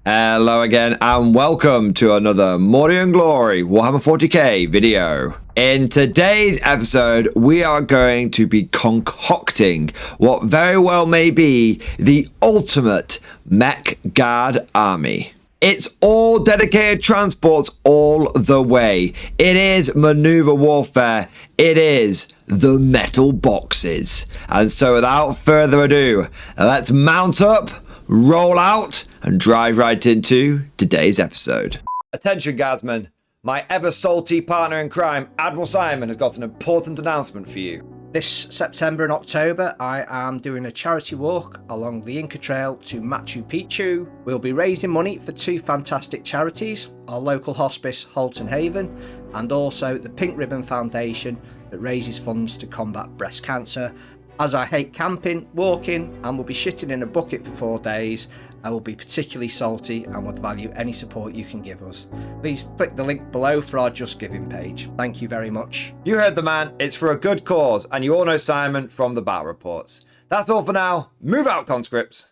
Hello again and welcome to another Mordian Glory Warhammer 40k video. In today's episode we are going to be concocting what very well may be the ultimate mech guard army. It's all dedicated transports all the way. It is maneuver warfare. It is the metal boxes. And so without further ado, let's mount up, roll out, and drive right into today's episode. Attention guardsmen, my ever salty partner in crime, Admiral Simon, has got an important announcement for you. This September and October, I am doing a charity walk along the Inca Trail to Machu Picchu. We'll be raising money for two fantastic charities, our local hospice, Halton Haven, and also the Pink Ribbon Foundation that raises funds to combat breast cancer. As I hate camping, walking, and will be shitting in a bucket for 4 days, I will be particularly salty and would value any support you can give us. Please click the link below for our Just Giving page. Thank you very much. You heard the man, it's for a good cause, and you all know Simon from the battle reports. That's all for now. Move out, conscripts.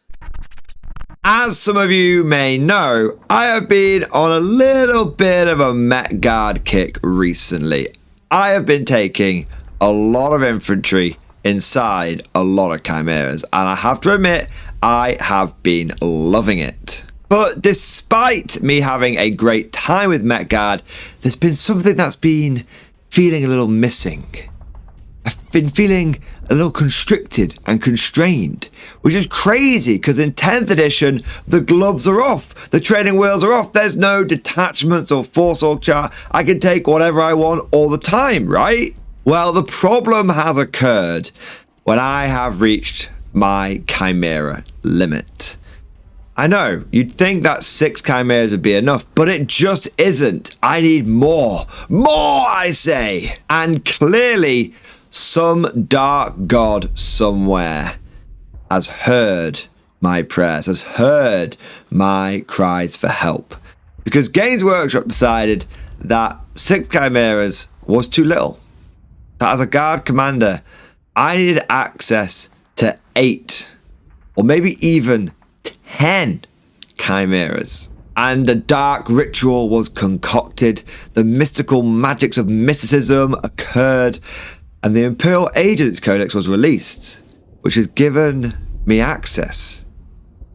As some of you may know, I have been on a little bit of a Met Guard kick recently. I have been taking a lot of infantry inside a lot of chimeras, and I have to admit I have been loving it. But despite me having a great time with Met Guard, there's been something that's been feeling a little missing. I've been feeling a little constricted and constrained, which is crazy because in 10th edition the gloves are off, the training wheels are off, there's no detachments or force org chart. I can take whatever I want all the time, right? Well, the problem has occurred when I have reached my chimera limit. I know, you'd think that 6 chimeras would be enough, but it just isn't. I need more. More, I say! And clearly, some dark god somewhere has heard my prayers, has heard my cries for help. Because Games Workshop decided that 6 chimeras was too little. That as a guard commander, I needed access to 8 or maybe even 10 chimeras. And a dark ritual was concocted, the mystical magics of mysticism occurred, and the Imperial Agents Codex was released, which has given me access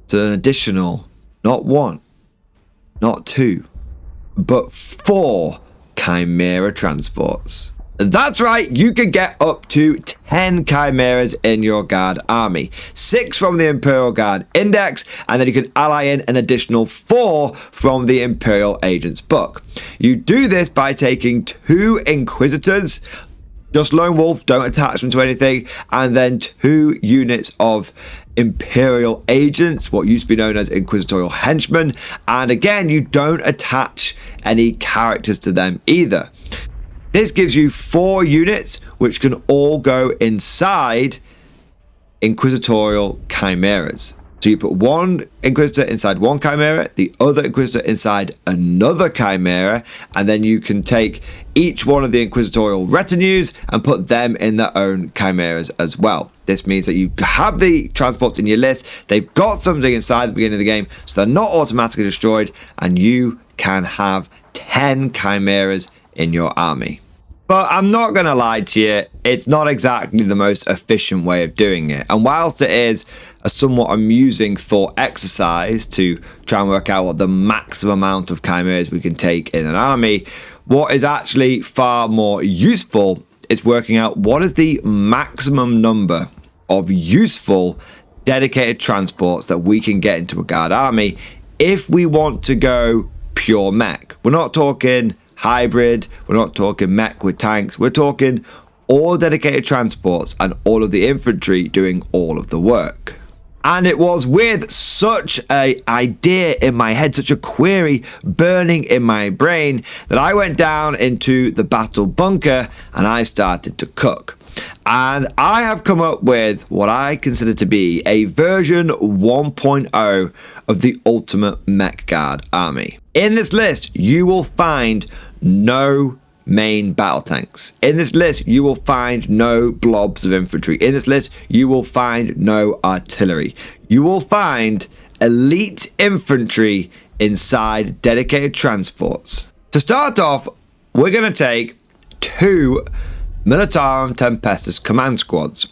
to an additional, not 1, not 2, but 4 chimera transports. That's right, you can get up to 10 chimeras in your guard army. 6 from the Imperial Guard Index, and then you can ally in an additional 4 from the Imperial Agents book. You do this by taking 2 Inquisitors, just Lone Wolf, don't attach them to anything, and then 2 units of Imperial Agents, what used to be known as Inquisitorial Henchmen, and again, you don't attach any characters to them either. This gives you 4 units which can all go inside Inquisitorial Chimeras. So you put 1 Inquisitor inside 1 Chimera, the other Inquisitor inside another Chimera, and then you can take each one of the Inquisitorial retinues and put them in their own Chimeras as well. This means that you have the transports in your list, they've got something inside the beginning of the game, so they're not automatically destroyed, and you can have 10 Chimeras in your army. But I'm not going to lie to you, it's not exactly the most efficient way of doing it. And whilst it is a somewhat amusing thought exercise to try and work out what the maximum amount of chimeras we can take in an army, what is actually far more useful is working out what is the maximum number of useful dedicated transports that we can get into a guard army if we want to go pure mech. We're not talking hybrid, we're not talking mech with tanks, we're talking all dedicated transports and all of the infantry doing all of the work. And it was with such an idea in my head, such a query burning in my brain, that I went down into the battle bunker and I started to cook. And I have come up with what I consider to be a version 1.0 of the ultimate mech guard army. In this list, you will find no main battle tanks. In this list, you will find no blobs of infantry. In this list, you will find no artillery. You will find elite infantry inside dedicated transports. To start off, we're going to take 2 Militarum Tempestus command squads.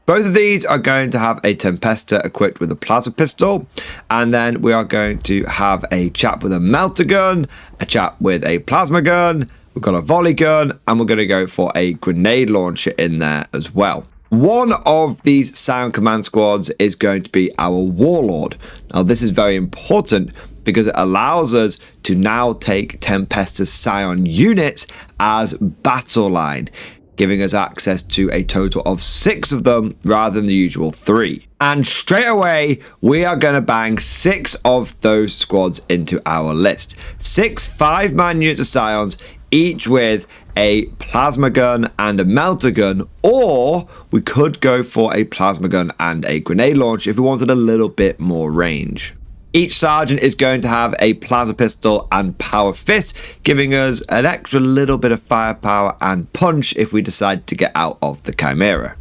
Both of these are going to have a Tempesta equipped with a plasma pistol, and then we are going to have a chap with a melter gun, a chap with a plasma gun, we've got a volley gun, and we're going to go for a grenade launcher in there as well. One of these sound command squads is going to be our Warlord. Now this is very important because it allows us to now take Tempestus Scion units as battle line, giving us access to a total of 6 of them rather than the usual 3. And straight away, we are going to bang 6 of those squads into our list. 6 5-man units of Scions, each with a plasma gun and a melter gun, or we could go for a plasma gun and a grenade launcher if we wanted a little bit more range. Each sergeant is going to have a plasma pistol and power fist, giving us an extra little bit of firepower and punch if we decide to get out of the Chimera.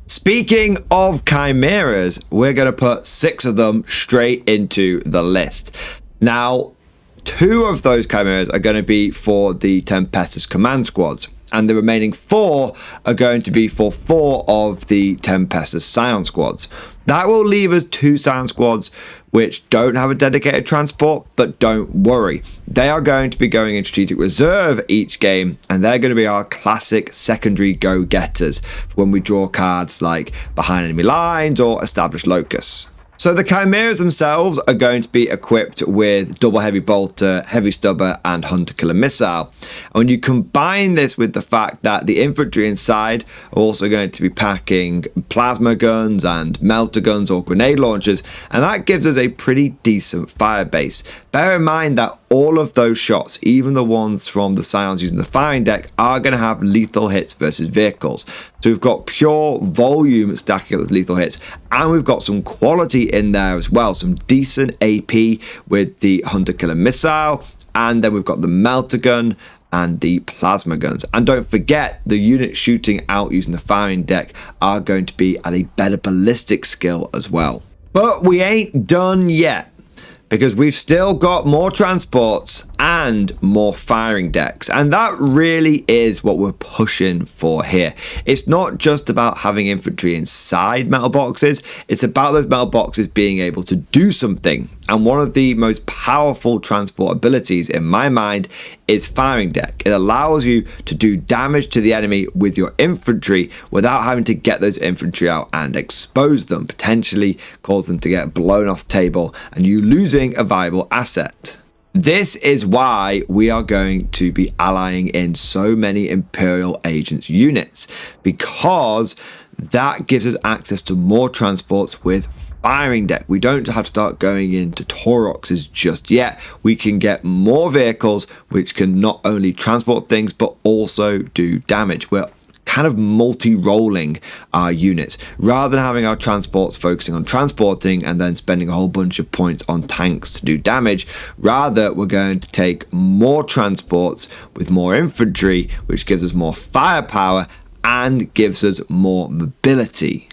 Speaking of Chimeras, we're going to put 6 of them straight into the list. Now, 2 of those Chimeras are going to be for the Tempestus command squads, and the remaining 4 are going to be for 4 of the Tempestus Scion squads. That will leave us 2 Scion squads which don't have a dedicated transport, but don't worry. They are going to be going in strategic reserve each game, and they're going to be our classic secondary go-getters for when we draw cards like behind enemy lines or established locusts. So the Chimeras themselves are going to be equipped with double heavy bolter, heavy stubber, and hunter killer missile. And when you combine this with the fact that the infantry inside are also going to be packing plasma guns and melter guns or grenade launchers, and that gives us a pretty decent fire base. Bear in mind that all of those shots, even the ones from the Scions using the firing deck, are going to have lethal hits versus vehicles. So we've got pure volume stacking up with lethal hits, and we've got some quality in there as well. Some decent AP with the hunter killer missile, and then we've got the melter gun and the plasma guns. And don't forget, the units shooting out using the firing deck are going to be at a better ballistic skill as well. But we ain't done yet, because we've still got more transports and more firing decks, and that really is what we're pushing for here. It's not just about having infantry inside metal boxes, it's about those metal boxes being able to do something. And one of the most powerful transport abilities in my mind is firing deck. It allows you to do damage to the enemy with your infantry without having to get those infantry out and expose them, potentially cause them to get blown off the table and you losing a viable asset. This is why we are going to be allying in so many Imperial Agents units, because that gives us access to more transports with firing deck. We don't have to start going into Tauroxes just yet. We can get more vehicles which can not only transport things but also do damage. We're kind of multi-rolling our units rather than having our transports focusing on transporting and then spending a whole bunch of points on tanks to do damage. Rather, we're going to take more transports with more infantry, which gives us more firepower and gives us more mobility.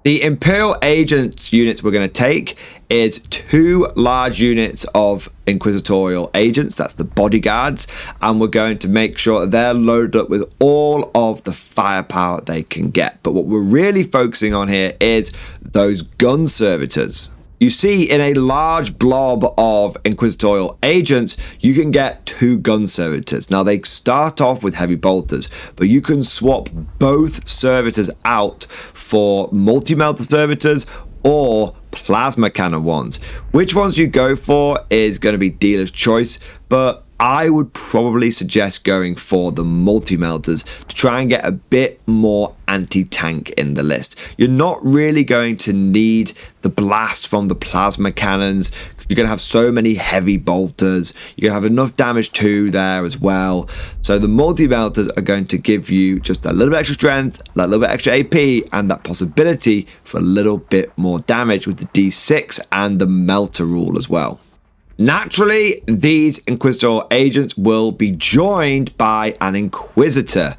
The Imperial Agents units we're going to take is 2 large units of Inquisitorial Agents, that's the bodyguards, and we're going to make sure that they're loaded up with all of the firepower they can get. But what we're really focusing on here is those gun servitors. You see, in a large blob of Inquisitorial Agents, you can get 2 gun servitors. Now, they start off with heavy bolters, but you can swap both servitors out for multi-melter servitors or plasma cannon ones. Which ones you go for is going to be dealer's choice, but I would probably suggest going for the multi-melters to try and get a bit more anti-tank in the list. You're not really going to need the blast from the plasma cannons. You're going to have so many heavy bolters. You're going to have enough damage too there as well. So the multi-melters are going to give you just a little bit extra strength, a little bit extra AP, and that possibility for a little bit more damage with the D6 and the melter rule as well. Naturally, these Inquisitorial Agents will be joined by an Inquisitor.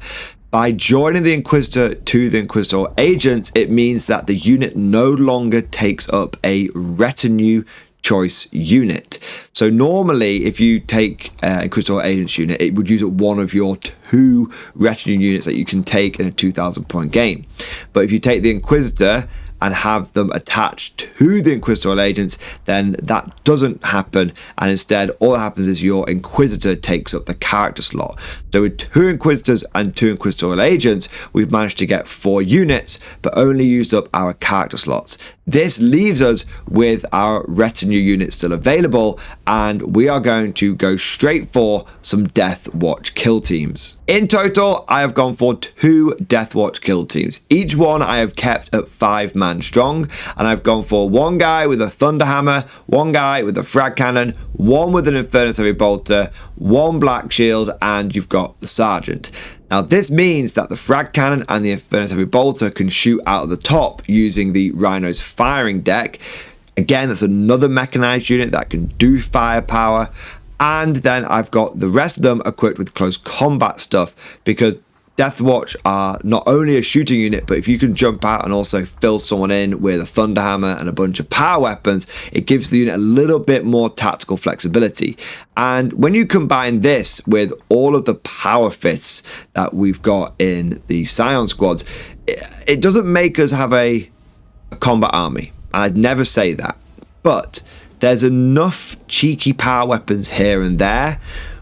By joining the Inquisitor to the Inquisitorial Agents, it means that the unit no longer takes up a retinue choice unit. So normally if you take a Inquisitor Agents unit, it would use one of your 2 retinue units that you can take in a 2,000 point game. But if you take the Inquisitor and have them attached to the Inquisitorial Agents, then that doesn't happen, and instead all that happens is your Inquisitor takes up the character slot. So with 2 Inquisitors and 2 Inquisitorial Agents, we've managed to get 4 units, but only used up our character slots. This leaves us with our retinue units still available, and we are going to go straight for some Death Watch kill teams. In total, I have gone for 2 Death Watch kill teams. Each one I have kept at 5 man strong, and I've gone for 1 guy with a Thunder Hammer, 1 guy with a Frag Cannon, 1 with an Infernus Heavy Bolter, 1 Black Shield, and you've got the Sergeant. Now this means that the Frag Cannon and the Infernus Heavy Bolter can shoot out of the top using the Rhino's firing deck. Again, that's another mechanized unit that can do firepower. And then I've got the rest of them equipped with close combat stuff, because Death Watch are not only a shooting unit, but if you can jump out and also fill someone in with a Thunder Hammer and a bunch of power weapons, it gives the unit a little bit more tactical flexibility. And when you combine this with all of the power fists that we've got in the Scion squads, it doesn't make us have a combat army. I'd never say that, but there's enough cheeky power weapons here and there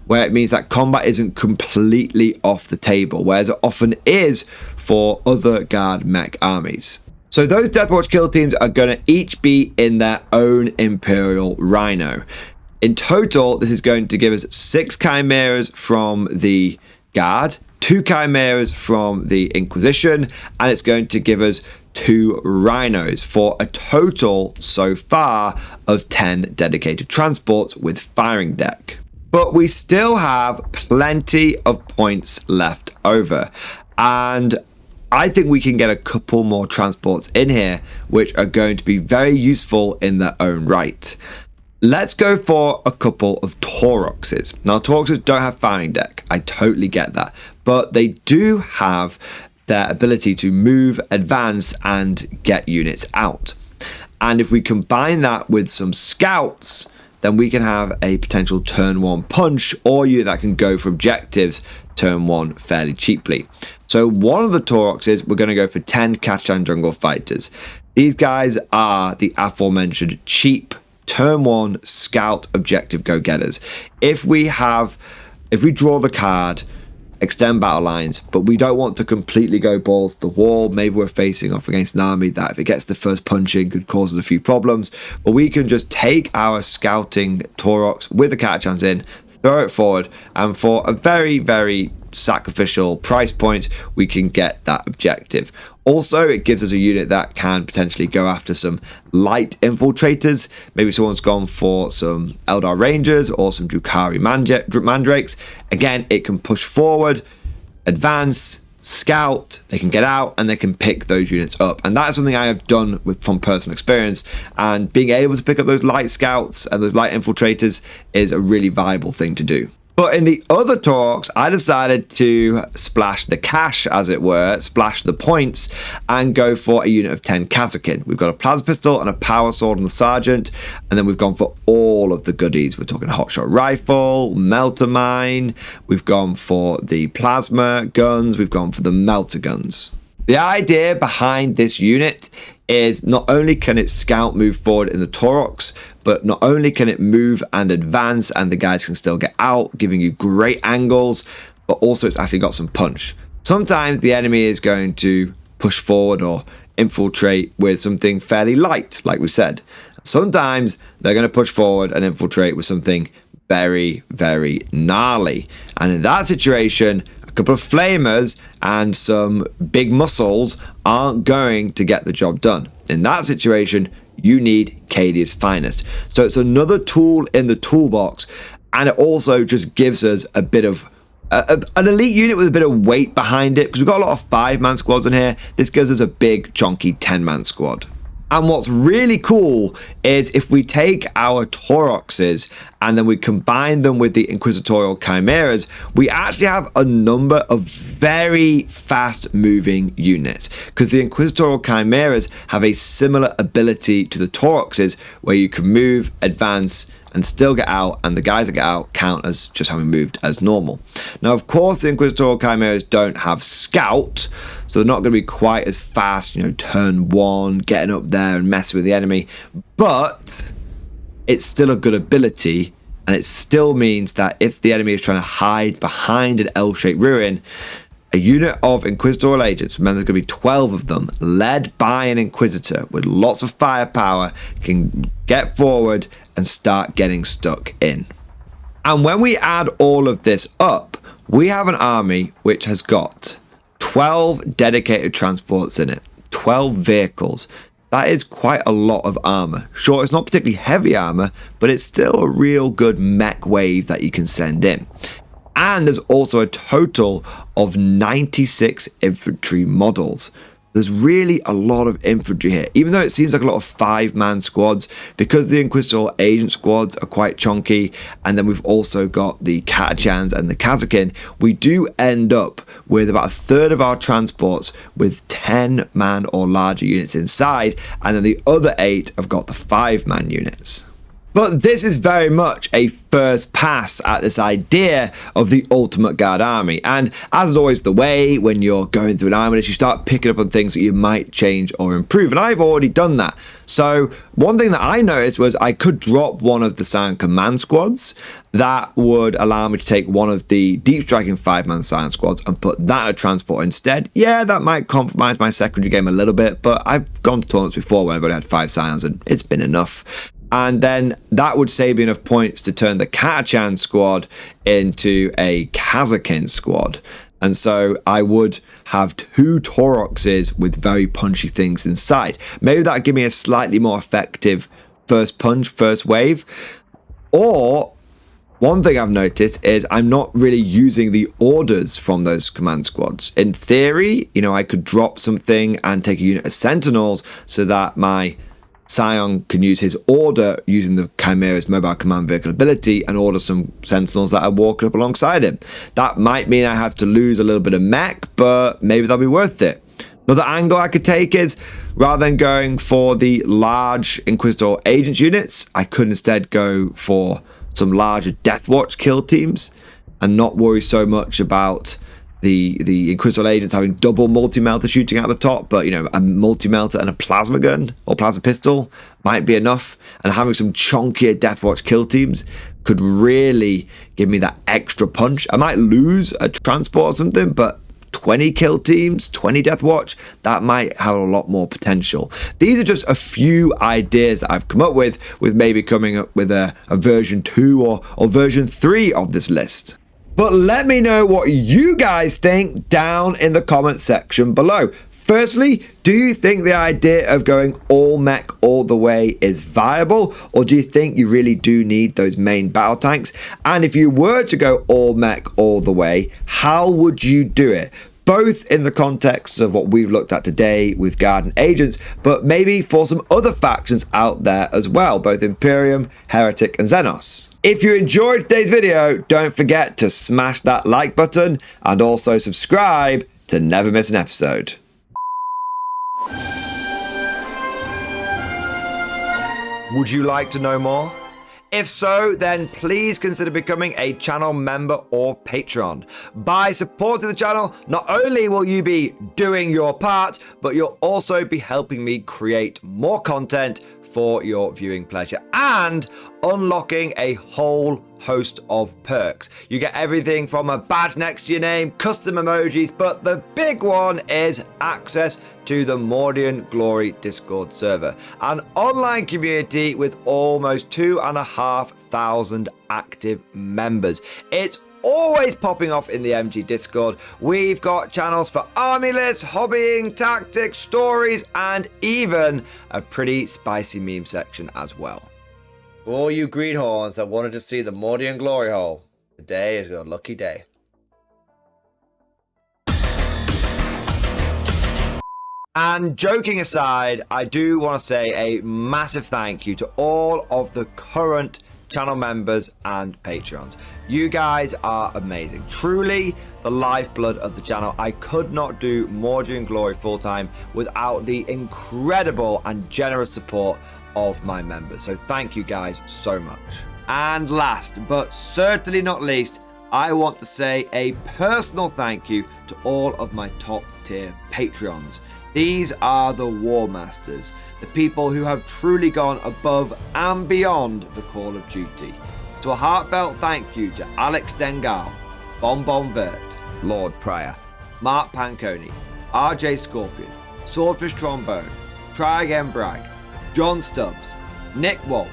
where it means that combat isn't completely off the table, whereas it often is for other guard mech armies. So those Death Watch kill teams are going to each be in their own Imperial Rhino. In total, this is going to give us 6 Chimeras from the Guard, 2 Chimeras from the Inquisition, and it's going to give us 2 Rhinos for a total so far of 10 dedicated transports with firing deck. But we still have plenty of points left over, and I think we can get a couple more transports in here which are going to be very useful in their own right. Let's go for a couple of Tauroxes. Now Tauroxes don't have firing deck, I totally get that, but they do have their ability to move, advance, and get units out. And if we combine that with some scouts, then we can have a potential turn 1 punch, or you that can go for objectives turn 1 fairly cheaply. So one of the Tauroxes, we're going to go for 10 Catachan Jungle Fighters. These guys are the aforementioned cheap turn 1 scout objective go-getters. If we draw the card, extend battle lines, but we don't want to completely go balls to the wall. Maybe we're facing off against an army that if it gets the first punch in could cause us a few problems, but we can just take our scouting Taurox with the Catachans in, throw it forward, and for a very, very sacrificial price point, we can get that objective. Also, it gives us a unit that can potentially go after some light infiltrators. Maybe someone's gone for some Eldar Rangers or some Drukhari Mandrakes. Again, it can push forward, advance, scout, they can get out, and they can pick those units up. And that's something I have done from personal experience, and being able to pick up those light scouts and those light infiltrators is a really viable thing to do. But in the other talks, I decided to splash the cash, as it were, splash the points, and go for a unit of 10 Kazakin. We've got a plasma pistol and a power sword on the sergeant, and then we've gone for all of the goodies. We're talking hotshot rifle, melter mine, we've gone for the plasma guns, we've gone for the melter guns. The idea behind this unit is not only can it scout move forward in the Taurox, but not only can it move and advance and the guys can still get out, giving you great angles, but also it's actually got some punch. Sometimes the enemy is going to push forward or infiltrate with something fairly light, like we said. Sometimes they're going to push forward and infiltrate with something very, very gnarly. And in that situation, a couple of flamers and some big muscles aren't going to get the job done. In that situation, you need Cadia's finest. So it's another tool in the toolbox, and it also just gives us a bit of an elite unit with a bit of weight behind it, because we've got a lot of 5-man squads in here. This gives us a big chunky 10-man squad. And what's really cool is if we take our Tauroxes and then we combine them with the Inquisitorial Chimeras, we actually have a number of very fast moving units, because the Inquisitorial Chimeras have a similar ability to the Tauroxes where you can move, advance, and still get out, and the guys that get out count as just having moved as normal. Now, of course, the Inquisitorial Chimeras don't have Scout, so they're not going to be quite as fast, turn one, getting up there and messing with the enemy, but it's still a good ability, and it still means that if the enemy is trying to hide behind an L-shaped ruin, a unit of Inquisitorial agents, remember there's going to be 12 of them, led by an Inquisitor with lots of firepower, can get forward and start getting stuck in. And when we add all of this up, we have an army which has got 12 dedicated transports in it, 12 vehicles. That is quite a lot of armor. Sure, it's not particularly heavy armor, but it's still a real good mech wave that you can send in. And there's also a total of 96 infantry models. There's really a lot of infantry here, even though it seems like a lot of 5-man squads, because the Inquisitorial agent squads are quite chunky, and then we've also got the Catachans and the Kazakin. We do end up with about a third of our transports with 10-man or larger units inside, and then the other 8 have got the 5-man units. But this is very much a first pass at this idea of the Ultimate Guard army. And as is always the way when you're going through an army list, you start picking up on things that you might change or improve. And I've already done that. So one thing that I noticed was I could drop one of the Scion Command Squads. That would allow me to take one of the Deep Striking 5-man Scion Squads and put that in a transport instead. Yeah, that might compromise my secondary game a little bit, but I've gone to tournaments before when I've only had 5 Scions and it's been enough. And then that would save me enough points to turn the Catachan squad into a Kazakin squad. And so I would have 2 Tauroxes with very punchy things inside. Maybe that would give me a slightly more effective first punch, first wave. Or one thing I've noticed is I'm not really using the orders from those command squads. In theory, I could drop something and take a unit of Sentinels so that my Scion can use his order using the Chimera's mobile command vehicle ability and order some Sentinels that are walking up alongside him. That might mean I have to lose a little bit of mech, but maybe that'll be worth it. Another angle I could take is, rather than going for the large Inquisitor agents units, I could instead go for some larger Deathwatch kill teams and not worry so much about the Inquisitor agents having double multi-melter shooting out the top, but a multi-melter and a plasma gun or plasma pistol might be enough, and having some chunkier Deathwatch kill teams could really give me that extra punch. I might lose a transport or something, but 20 kill teams, 20 Deathwatch, that might have a lot more potential. These are just a few ideas that I've come up with maybe coming up with a version 2 or version 3 of this list. But let me know what you guys think down in the comment section below. Firstly, do you think the idea of going all mech all the way is viable, or do you think you really do need those main battle tanks? And if you were to go all mech all the way, how would you do it? Both in the context of what we've looked at today with Guard and Agents, but maybe for some other factions out there as well, both Imperium, Heretic, and Xenos. If you enjoyed today's video, don't forget to smash that like button and also subscribe to never miss an episode. Would you like to know more? If so, then please consider becoming a channel member or patron. By supporting the channel, not only will you be doing your part, but you'll also be helping me create more content for your viewing pleasure and unlocking a whole host of perks. You get everything from a badge next to your name, custom emojis, but the big one is access to the Mordian Glory Discord server, an online community with almost 2,500 active members. It's always popping off in the MG Discord. We've got channels for army lists, hobbying, tactics, stories, and even a pretty spicy meme section as well. For all you greenhorns that wanted to see the Mordian glory hole, today is your lucky day. And joking aside, I do want to say a massive thank you to all of the current channel members and Patreons. You guys are amazing. Truly the lifeblood of the channel. I could not do Mordian Glory full-time without the incredible and generous support of my members. So thank you guys so much. And last but certainly not least, I want to say a personal thank you to all of my top tier Patreons. These are the War Masters, the people who have truly gone above and beyond the call of duty. So a heartfelt thank you to Alex Dengal, Bon Vert, Lord Pryor, Mark Panconi, RJ Scorpion, Swordfish Trombone, Try Again Bragg, John Stubbs, Nick Walsh,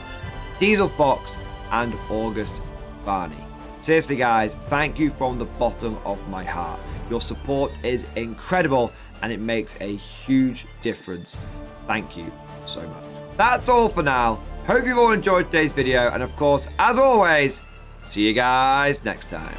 Diesel Fox, and August Barney. Seriously guys, thank you from the bottom of my heart. Your support is incredible and it makes a huge difference. Thank you so much. That's all for now. Hope you've all enjoyed today's video, and of course, as always, see you guys next time.